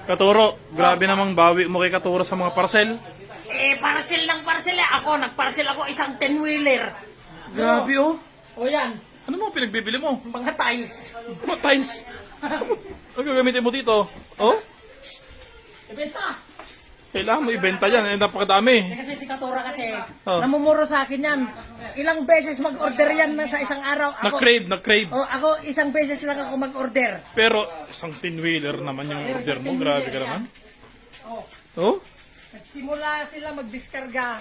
Katuro, grabe namang bawi mo kay Katuro sa mga parcel. Parcel ng parcel eh. Ako, nagparcel ako isang 10-wheeler. Grabe oh. O yan, Ano mo pinagbibili mo? mga tiles. Ano tiles? Ano gagamitin mo dito? Oh? Ibenta. Kailangan mo ibenta yan. Napakadami. Kasi si Katura kasi, Oh. namumuro sa akin yan. Ilang beses mag-order yan sa isang araw. Na-crave. Ako isang beses lang ako mag-order. Pero isang 10-wheeler naman yung order mo. Grabe ka naman. Oh. Oh? Nagsimula sila magdiskarga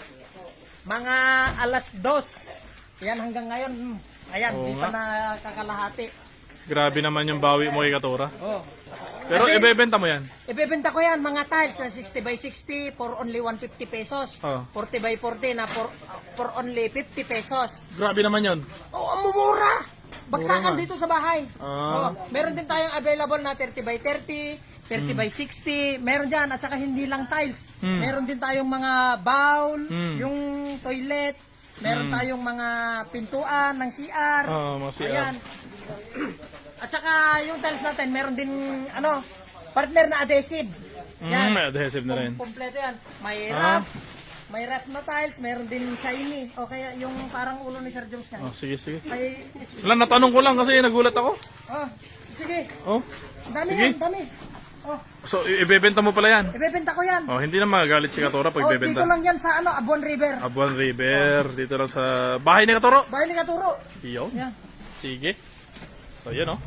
mga alas 2. Yan hanggang ngayon. Ayan, Oo di pa nakakalahati. Grabe naman yung bawi mo kay Katura. Oh. Pero ibebenta mo yan. Ibebenta ko yan, mga tiles na 60 by 60 for only 150 pesos. Oh. 40 by 40 na for only 50 pesos. Grabe naman yun. Oh, ang mumura! Bagsakan Mura nga. dito sa bahay. Ah. Oh, meron din tayong available na 30 by 30, 30 by 60. Meron dyan, at saka hindi lang tiles. Meron din tayong mga bowl, yung toilet. Meron tayong mga pintuan ng CR. Mga CR. Ayan. At saka yung tiles natin, meron din partner na adhesive. Yan. May adhesive na rin. Kompleto yan. May wrap. May wrap na tiles, meron din shiny. O kaya yung parang ulo ni Sir Jones niya. Oh, sige. May, Wala, natanong ko lang kasi nagulat ako. sige. Oh. Dami Sige. yan, dami. Oh, So, ibebenta mo pala yan. ibebenta ko yan. Oh, hindi na magagalit si Katura pag Oh, ibebenta. dito lang yan sa Abuan River. Abuan River, dito lang sa bahay ni Katuro. Bahay ni Katuro. Iyon. Yan. Sige. So, yan oh.